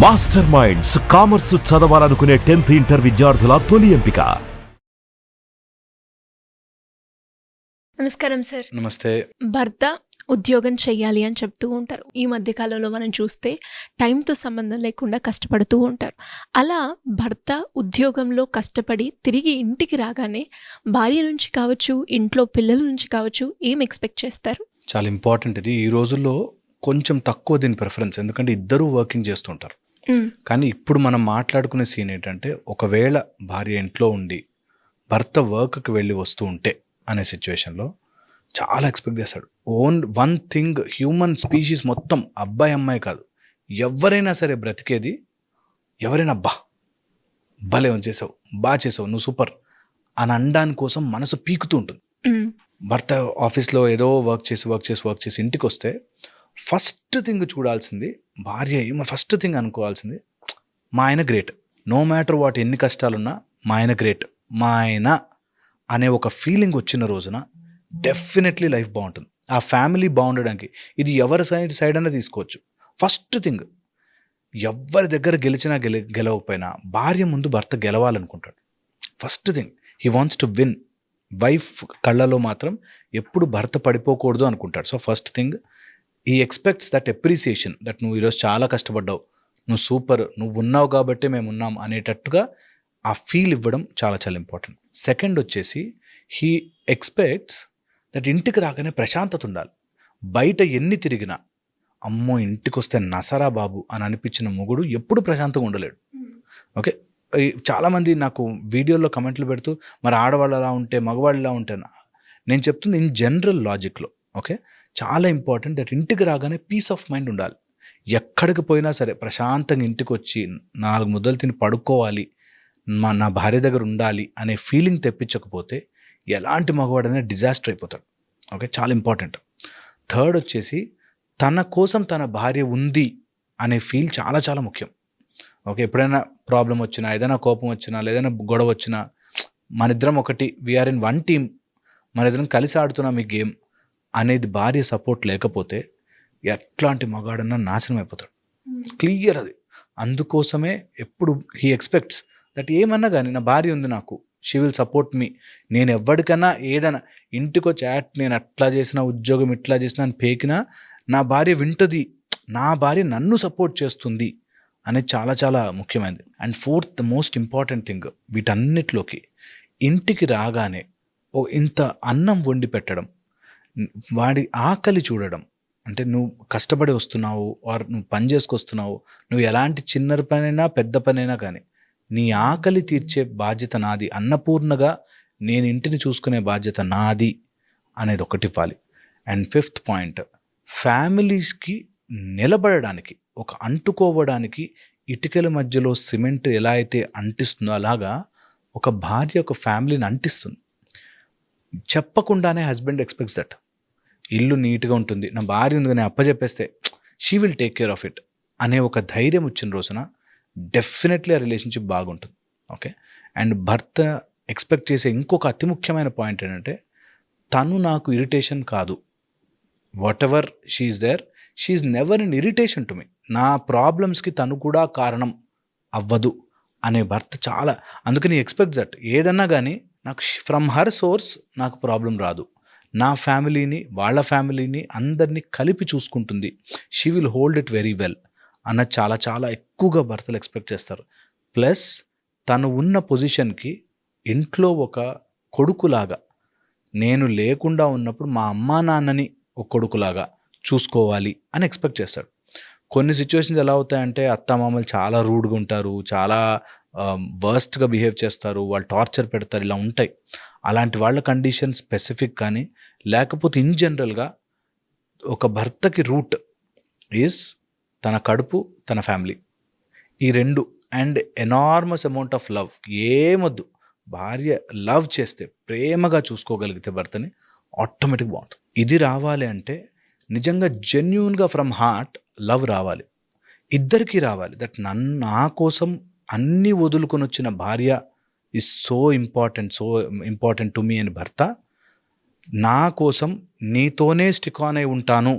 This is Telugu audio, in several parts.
మాస్టర్ మైండ్స్ కామర్స్ చదవాలనుకునే 10th ఇంటర్ విద్యార్థుల తొలి ఎంపిక. నమస్కారం సార్. నమస్తే. భర్త ఉద్యోగం చెయ్యాలి అని చెప్తూ ఉంటారు. ఈ మధ్య కాలంలో మనం చూస్తే టైంతో సంబంధం లేకుండా కష్టపడుతూ ఉంటారు. అలా భర్త ఉద్యోగంలో కష్టపడి తిరిగి ఇంటికి రాగానే భార్య నుంచి కావచ్చు, ఇంట్లో పిల్లల నుంచి కావచ్చు, ఏం ఎక్స్పెక్ట్ చేస్తారు? చాలా ఇంపార్టెంట్ ఇది. ఈ రోజుల్లో కొంచెం తక్కువ దీని ప్రిఫరెన్స్, ఎందుకంటే ఇద్దరూ వర్కింగ్ చేస్తుంటారు. కానీ ఇప్పుడు మనం మాట్లాడుకునే సీన్ ఏంటంటే, ఒకవేళ భార్య ఇంట్లో ఉండి భర్త వర్క్కి వెళ్ళి వస్తూ ఉంటే అనే సిచ్యువేషన్లో చాలా ఎక్స్పెక్ట్ చేస్తాడు. వన్ థింగ్, హ్యూమన్ స్పీషీస్ మొత్తం, అబ్బాయి అమ్మాయి కాదు, ఎవరైనా సరే బ్రతికేది, ఎవరైనా భలే చేసావు, బాగా చేసావు, నువ్వు సూపర్ అని అనడానికి కోసం మనసు పీకుతూ ఉంటుంది. భర్త ఆఫీస్లో ఏదో వర్క్ చేసి ఇంటికి వస్తే ఫస్ట్ థింగ్ చూడాల్సింది భార్య, ఫస్ట్ థింగ్ అనుకోవాల్సింది, మా ఆయన గ్రేట్, నో మ్యాటర్ వాట్, ఎన్ని కష్టాలున్నా మా ఆయన గ్రేట్, మా ఆయన అనే ఒక ఫీలింగ్ వచ్చిన రోజున డెఫినెట్లీ లైఫ్ బాగుంటుంది. ఆ ఫ్యామిలీ బాగుండడానికి ఇది ఎవరి సైడ్ అయినా తీసుకోవచ్చు. ఫస్ట్ థింగ్, ఎవరి దగ్గర గెలిచినా గెలవకపోయినా భార్య ముందు భర్త గెలవాలనుకుంటాడు. First thing, he wants to win. Wife కళ్ళలో మాత్రం ఎప్పుడు భర్త పడిపోకూడదు అనుకుంటాడు. So first thing, he expects that appreciation, that నువ్వు ఈరోజు చాలా కష్టపడ్డావు, నువ్వు సూపర్, నువ్వు ఉన్నావు కాబట్టి మేము ఉన్నాం అనేటట్టుగా ఆ ఫీల్ ఇవ్వడం చాలా చాలా ఇంపార్టెంట్. సెకండ్ వచ్చేసి, హీ ఎక్స్పెక్ట్స్ దట్ ఇంటికి రాగానే ప్రశాంతత ఉండాలి. బయట ఎన్ని తిరిగినా, అమ్మో ఇంటికి వస్తే నసరా బాబు అని అనిపించిన మొగుడు ఎప్పుడు ప్రశాంతంగా ఉండలేడు. ఓకే, చాలామంది నాకు వీడియోలో కమెంట్లు పెడుతూ, మరి ఆడవాళ్ళు అలా ఉంటే మగవాళ్ళు ఇలా ఉంటే, నేను చెప్తుంది ఇన్ జనరల్ లాజిక్లో. ఓకే, చాలా ఇంపార్టెంట్ దట్ ఇంటికి రాగానే పీస్ ఆఫ్ మైండ్ ఉండాలి. ఎక్కడికి పోయినా సరే ప్రశాంతంగా ఇంటికి వచ్చి 4 ముద్దలు తిని పడుకోవాలి, నా భార్య దగ్గర ఉండాలి అనే ఫీలింగ్ తెప్పించకపోతే ఎలాంటి మగవాడైనా డిజాస్టర్ అయిపోతాడు. ఓకే, చాలా ఇంపార్టెంట్. థర్డ్ వచ్చేసి, తన కోసం తన భార్య ఉంది అనే ఫీల్ చాలా చాలా ముఖ్యం. ఓకే, ఎప్పుడైనా ప్రాబ్లం వచ్చినా, ఏదైనా కోపం వచ్చినా, ఏదైనా గొడవ వచ్చినా, మనిద్దరం ఒకటి, వీఆర్ ఇన్ వన్ టీమ్, మనిద్దరం కలిసి ఆడుతున్నాం ఈ గేమ్ అనేది భార్య సపోర్ట్ లేకపోతే ఎట్లాంటి మగాడన్నా నాశనం అయిపోతాడు. క్లియర్ అది. అందుకోసమే ఎప్పుడు హీ ఎక్స్పెక్ట్స్ దట్ ఏమన్నా కానీ నా భార్య ఉంది నాకు, షీ విల్ సపోర్ట్ మీ. నేను ఎవరికైనా ఏదైనా ఇంటికి వచ్చి నేను అట్లా చేసిన, ఉద్యోగం ఇట్లా చేసిన అని పేకినా నా భార్య వింటుంది, నా భార్య నన్ను సపోర్ట్ చేస్తుంది అనేది చాలా చాలా ముఖ్యమైనది. And fourth most important thing, వీటన్నిటిలోకి ఇంటికి రాగానే ఇంత అన్నం వండి పెట్టడం, వాడి ఆకలి చూడడం. అంటే నువ్వు కష్టపడి వస్తున్నావు, ఆర్ నువ్వు పని చేసుకొస్తున్నావు, నువ్వు ఎలాంటి చిన్న పనైనా పెద్ద పనైనా కానీ నీ ఆకలి తీర్చే బాధ్యత నాది, అన్నపూర్ణగా నేను ఇంటిని చూసుకునే బాధ్యత నాది అనేది ఒకటి ఇవ్వాలి. అండ్ ఫిఫ్త్ పాయింట్, ఫ్యామిలీస్కి నిలబడడానికి, ఒక అంటుకోవడానికి ఇటుకల మధ్యలో సిమెంట్ ఎలా అయితే అంటిస్తుందో అలాగా ఒక భార్య ఒక ఫ్యామిలీని అంటిస్తుంది. చెప్పకుండానే హస్బెండ్ ఎక్స్పెక్ట్స్ దట్ ఇల్లు నీట్గా ఉంటుంది, నా భార్య ఉంది, నేను అప్పచెప్పేస్తే she will take care of it అనే ఒక ధైర్యం వచ్చిన రోజున డెఫినెట్లీ ఆ రిలేషన్షిప్ బాగుంటుంది. ఓకే, అండ్ భర్త ఎక్స్పెక్ట్ చేసే ఇంకొక అతి ముఖ్యమైన పాయింట్ ఏంటంటే, తను నాకు ఇరిటేషన్ కాదు, whatever she is there, she is never in irritation to me, నా ప్రాబ్లమ్స్కి తను కూడా కారణం అవ్వదు అనే భర్త చాలా. అందుకని ఎక్స్పెక్ట్ దట్ ఏదన్నా కానీ నాకు ఫ్రమ్ హర్ సోర్స్ నాకు ప్రాబ్లం రాదు, నా ఫ్యామిలీని వాళ్ళ ఫ్యామిలీని అందరినీ కలిపి చూసుకుంటుంది, she will hold it very well అన్నది చాలా చాలా ఎక్కువగా భర్తలు ఎక్స్పెక్ట్ చేస్తారు. ప్లస్ తను ఉన్న పొజిషన్కి ఇంట్లో ఒక కొడుకులాగా, నేను లేకుండా ఉన్నప్పుడు మా అమ్మా నాన్నని ఒక కొడుకులాగా చూసుకోవాలి అని ఎక్స్పెక్ట్ చేస్తాడు. కొన్ని సిచ్యువేషన్స్ ఎలా అవుతాయంటే, అత్తమామలు చాలా రూడ్గా ఉంటారు, చాలా వర్స్ట్గా బిహేవ్ చేస్తారు, వాళ్ళు టార్చర్ పెడతారు, ఇలా ఉంటాయి. అలాంటి వాళ్ళ కండిషన్ స్పెసిఫిక్ కానీ, లేకపోతే ఇన్ జనరల్గా ఒక భర్తకి రూట్ ఈజ్ తన కడుపు, తన ఫ్యామిలీ, ఈ రెండు. And enormous amount of love. ఏమొద్దు, భార్య లవ్ చేస్తే, ప్రేమగా చూసుకోగలిగితే భర్తని, ఆటోమేటిక్ బాగుంటుంది. ఇది రావాలి అంటే నిజంగా జెన్యూన్గా ఫ్రమ్ హార్ట్ లవ్ రావాలి, ఇద్దరికీ రావాలి. దట్ నా కోసం అన్నీ వదులుకొని వచ్చిన భార్య is so important to me అని భర్త, నా కోసం నీతోనే స్టిక్ ఆన్ అయి ఉంటాను,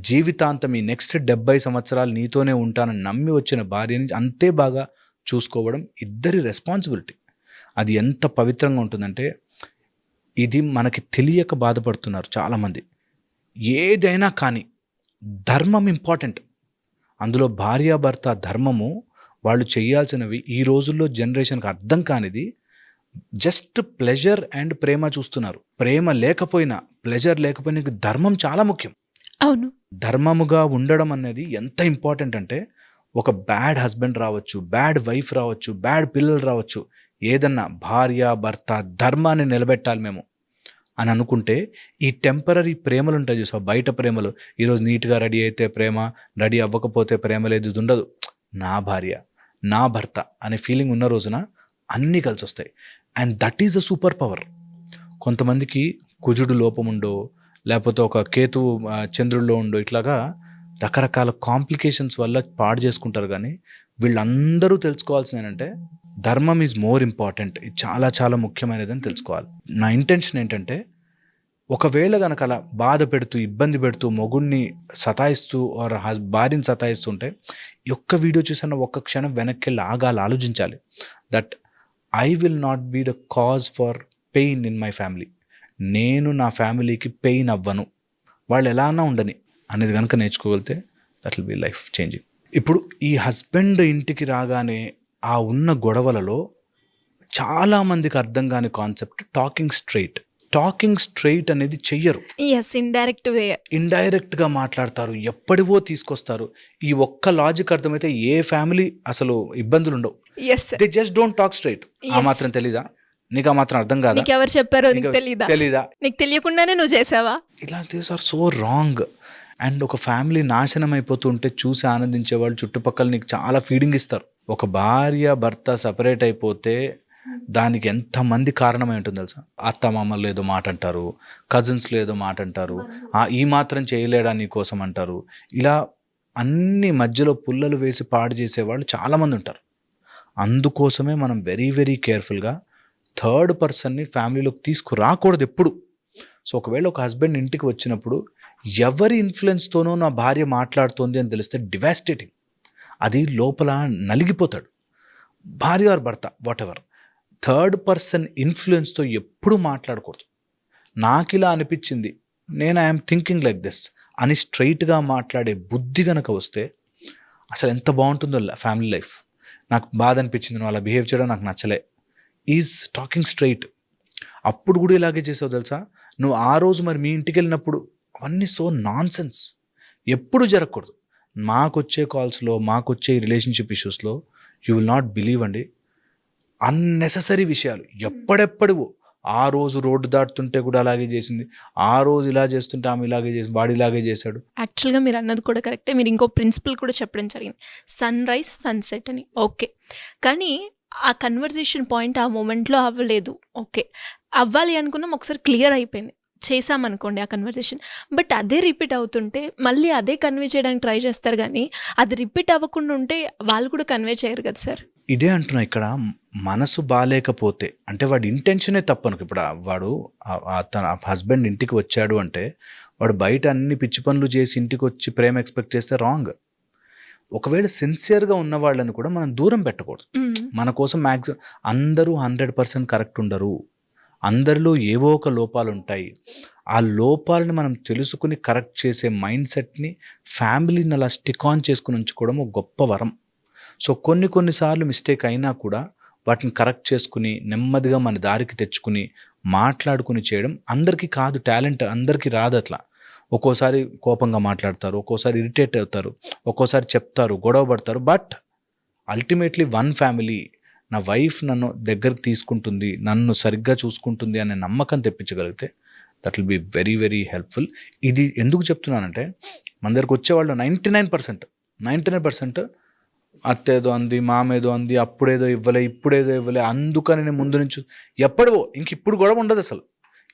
జీవితాంతం ఈ నెక్స్ట్ 70 సంవత్సరాలు నీతోనే ఉంటానని నమ్మి వచ్చిన భార్యని అంతే బాగా చూసుకోవడం ఇద్దరి రెస్పాన్సిబిలిటీ. అది ఎంత పవిత్రంగా ఉంటుందంటే, ఇది మనకి తెలియక బాధపడుతున్నారు చాలామంది. ఏదైనా కానీ ధర్మం ఇంపార్టెంట్. అందులో భార్యాభర్త ధర్మము వాళ్ళు చేయాల్సినవి ఈ రోజుల్లో జనరేషన్కి అర్థం కానిది. జస్ట్ ప్లెజర్ అండ్ ప్రేమ చూస్తున్నారు. ప్రేమ లేకపోయినా, ప్లెజర్ లేకపోయినా ధర్మం చాలా ముఖ్యం. అవును. ధర్మముగా ఉండడం అనేది ఎంత ఇంపార్టెంట్ అంటే, ఒక బ్యాడ్ హస్బెండ్ రావచ్చు, బ్యాడ్ వైఫ్ రావచ్చు, బ్యాడ్ పిల్లలు రావచ్చు, ఏదన్నా భార్య భర్త ధర్మాన్ని నిలబెట్టాలి మేము అని అనుకుంటే, ఈ టెంపరీ ప్రేమలు ఉంటాయి చూసా, బయట ప్రేమలు, ఈరోజు నీట్గా రెడీ అయితే ప్రేమ, రెడీ అవ్వకపోతే ప్రేమ లేదు, ఇది ఉండదు. నా భార్య, నా భర్త అనే ఫీలింగ్ ఉన్న రోజున అన్నీ కలిసి వస్తాయి. And that is a super power. కొంతమందికి కుజుడు లోపం ఉండో, లేకపోతే ఒక కేతువు చంద్రుల్లో ఉండో, ఇట్లాగా రకరకాల కాంప్లికేషన్స్ వల్ల పాడు చేసుకుంటారు. కానీ వీళ్ళందరూ తెలుసుకోవాల్సింది ఏంటంటే, ధర్మం ఈజ్ మోర్ ఇంపార్టెంట్. ఇది చాలా చాలా ముఖ్యమైనదని తెలుసుకోవాలి. నా ఇంటెన్షన్ ఏంటంటే, ఒకవేళ కనుక అలా బాధ పెడుతూ, ఇబ్బంది పెడుతూ, మొగుడిని సతాయిస్తూ ఆర్ భార్యని సతాయిస్తుంటే, ఈ ఒక్క వీడియో చూసిన ఒక్క క్షణం వెనక్కి వెళ్ళి ఆలోచించాలి. That I will not be the cause for pain in my family. నేను నా ఫ్యామిలీకి పెయిన్ అవ్వను, వాళ్ళు ఎలా అన్నా ఉండని అనేది కనుక నేర్చుకోగలితే that will be life changing. ఇప్పుడు ఈ హస్బెండ్ ఇంటికి రాగానే ఆ ఉన్న గొడవలలో చాలామందికి అర్థం కాని concept talking straight. Talking straight అనేది చెయ్యరు. ఇండైరెక్ట్గా మాట్లాడతారు, ఎప్పటివో తీసుకొస్తారు. ఈ ఒక్క లాజిక్ అర్థమైతే ఏ ఫ్యామిలీ అసలు ఇబ్బందులు ఉండవు. They just don't talk straight. ఆ మాత్రం తెలీదా నీకు? ఆ మాత్రం అర్థం కాదా? ఎవరు చెప్పారో తెలీదా? నీకు తెలియకుండానే నువ్వు చేసావా? ఇలా these are so wrong. And ఒక ఫ్యామిలీ నాశనం అయిపోతుంటే చూసి ఆనందించే వాళ్ళు చుట్టుపక్కల నీకు చాలా ఫీడింగ్ ఇస్తారు. ఒక భార్య భర్త సపరేట్ అయిపోతే దానికి ఎంతమంది కారణమై ఉంటుంది తెలుసా? అత్త మామలు ఏదో మాట అంటారు, కజిన్స్లో ఏదో మాట అంటారు, ఈ మాత్రం చేయలేడా నీ కోసం అంటారు. ఇలా అన్ని మధ్యలో పుల్లలు వేసి పాడు చేసేవాళ్ళు చాలామంది ఉంటారు. అందుకోసమే మనం వెరీ వెరీ కేర్ఫుల్గా థర్డ్ పర్సన్ని ఫ్యామిలీలోకి తీసుకురాకూడదు ఎప్పుడు. సో ఒకవేళ ఒక హస్బెండ్ ఇంటికి వచ్చినప్పుడు ఎవరి ఇన్ఫ్లుయెన్స్తోనో నా భార్య మాట్లాడుతోంది అని తెలిస్తే డివాస్టేటింగ్. అది లోపల నలిగిపోతాడు. భార్య ఆర్ భర్త వాట్ ఎవర్, థర్డ్ పర్సన్ ఇన్ఫ్లుయెన్స్తో ఎప్పుడు మాట్లాడకూడదు. నాకు ఇలా అనిపించింది, నేను ఐఎమ్ థింకింగ్ లైక్ దిస్ అని స్ట్రైట్గా మాట్లాడే బుద్ధి కనుక వస్తే అసలు ఎంత బాగుంటుందో ఫ్యామిలీ లైఫ్. నాకు బాధ అనిపించింది, నువ్వు అలా బిహేవ్ చేయడం నాకు నచ్చలే, ఈజ్ టాకింగ్ స్ట్రైట్. అప్పుడు కూడా ఇలాగే చేసావు తెలుసా, నువ్వు ఆ రోజు మరి మీ ఇంటికి వెళ్ళినప్పుడు అవన్నీ సో నాన్ సెన్స్. ఎప్పుడు జరగకూడదు. మాకొచ్చే కాల్స్లో, మాకొచ్చే రిలేషన్షిప్ ఇష్యూస్లో యూ విల్ నాట్ బిలీవ్ అండి, అన్నెసెసరీ విషయాలు ఎప్పుడెప్పుడు. ఆ రోజు రోడ్డు దాటుతుంటే కూడా అలాగే చేసింది, ఆ రోజు ఇలా చేస్తుంటే ఆమె ఇలాగే చేసి, వాడు ఇలాగే చేశాడు. యాక్చువల్గా మీరు అన్నది కూడా కరెక్టే. మీరు ఇంకో ప్రిన్సిపల్ కూడా చెప్పడం జరిగింది, సన్ రైజ్ సన్సెట్ అని. ఓకే, కానీ ఆ కన్వర్జేషన్ పాయింట్ ఆ మూమెంట్లో అవ్వలేదు. ఓకే, అవ్వాలి అనుకున్నాం, ఒకసారి క్లియర్ అయిపోయింది, చేసామనుకోండి ఆ కన్వర్జేషన్. బట్ అదే రిపీట్ అవుతుంటే మళ్ళీ అదే కన్వే చేయడానికి ట్రై చేస్తారు, కానీ అది రిపీట్ అవ్వకుండా ఉంటే వాళ్ళు కూడా కన్వే చేయరు కదా సార్. ఇదే అంటున్నా, ఇక్కడ మనసు బాగాలేకపోతే అంటే వాడి ఇంటెన్షనే తప్పను. ఇప్పుడు వాడు తన హస్బెండ్ ఇంటికి వచ్చాడు అంటే వాడు బయట అన్ని పిచ్చి పనులు చేసి ఇంటికి వచ్చి ప్రేమ ఎక్స్పెక్ట్ చేస్తే రాంగ్. ఒకవేళ సిన్సియర్గా ఉన్న వాళ్ళని కూడా మనం దూరం పెట్టకూడదు. మన కోసం మ్యాక్సిమం అందరూ 100% కరెక్ట్ ఉండరు, అందరిలో ఏవో ఒక లోపాలు ఉంటాయి. ఆ లోపాలని మనం తెలుసుకుని కరెక్ట్ చేసే మైండ్ సెట్ని ఫ్యామిలీని అలా స్టిక్ ఆన్ చేసుకుని ఉంచుకోవడం ఒక గొప్ప వరం. సో కొన్నిసార్లు మిస్టేక్ అయినా కూడా వాటిని కరెక్ట్ చేసుకుని నెమ్మదిగా మన దారికి తెచ్చుకుని మాట్లాడుకుని చేయడం అందరికీ కాదు, టాలెంట్ అందరికీ రాదు. అట్లా ఒక్కోసారి కోపంగా మాట్లాడతారు, ఒక్కోసారి ఇరిటేట్ అవుతారు, ఒక్కోసారి చెప్తారు, గొడవ పడతారు. బట్ అల్టిమేట్లీ వన్ ఫ్యామిలీ, నా వైఫ్ నన్ను దగ్గరకు తీసుకుంటుంది, నన్ను సరిగ్గా చూసుకుంటుంది అనే నమ్మకం తెప్పించగలిగితే that will be very very helpful. ఇది ఎందుకు చెప్తున్నానంటే, మన దగ్గరకు వచ్చేవాళ్ళు 99% అత్తేదో అంది, మామేదో అంది, అప్పుడేదో ఇవ్వలే, ఇప్పుడేదో ఇవ్వలే, అందుకని నేను ముందు నుంచి ఎప్పుడో ఇప్పుడు గొడవ ఉండదు అసలు.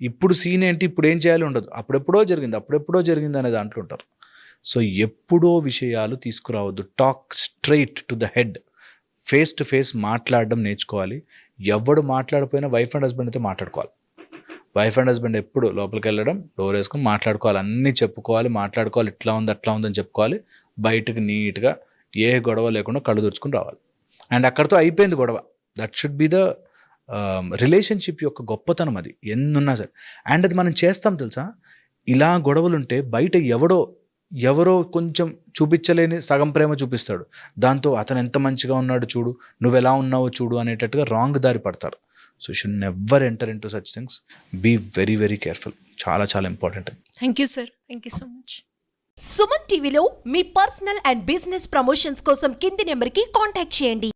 ఇప్పుడు సీన్ ఏంటి, ఇప్పుడు ఏం చేయాలి ఉండదు, అప్పుడెప్పుడో జరిగింది అనే దాంట్లో ఉంటారు. సో ఎప్పుడో విషయాలు తీసుకురావద్దు. Talk straight to the head, face to face మాట్లాడడం నేర్చుకోవాలి. ఎవడు మాట్లాడిపోయినా వైఫ్ అండ్ హస్బెండ్ అయితే మాట్లాడుకోవాలి. వైఫ్ అండ్ హస్బెండ్ ఎప్పుడు లోపలికి వెళ్ళడం, డోర్ వేసుకొని మాట్లాడుకోవాలి, అన్నీ చెప్పుకోవాలి, మాట్లాడుకోవాలి, ఇట్లా ఉంది అట్లా ఉందని చెప్పుకోవాలి, బయటకు నీట్గా ఏ గొడవ లేకుండా కళ్ళు తుడుచుకుని రావాలి. అండ్ అక్కడితో అయిపోయింది గొడవ. That should be the relationship యొక్క గొప్పతనం. అది ఎన్నున్నా సరే. అండ్ అది మనం చేస్తాం తెలుసా, ఇలా గొడవలుంటే బయట ఎవరో కొంచెం చూపించలేని సగం ప్రేమ చూపిస్తాడు, దాంతో అతను ఎంత మంచిగా ఉన్నాడు చూడు, నువ్వు ఎలా ఉన్నావో చూడు అనేటట్టుగా రాంగ్ దారి పడతారు. So you should never enter into such things. Be very very careful. చాలా చాలా important. Thank you sir, thank you so much. Suman టీవీలో మీ పర్సనల్ అండ్ బిజినెస్ ప్రమోషన్స్ కోసం కింది నెంబర్కి కాంటాక్ట్ చేయండి.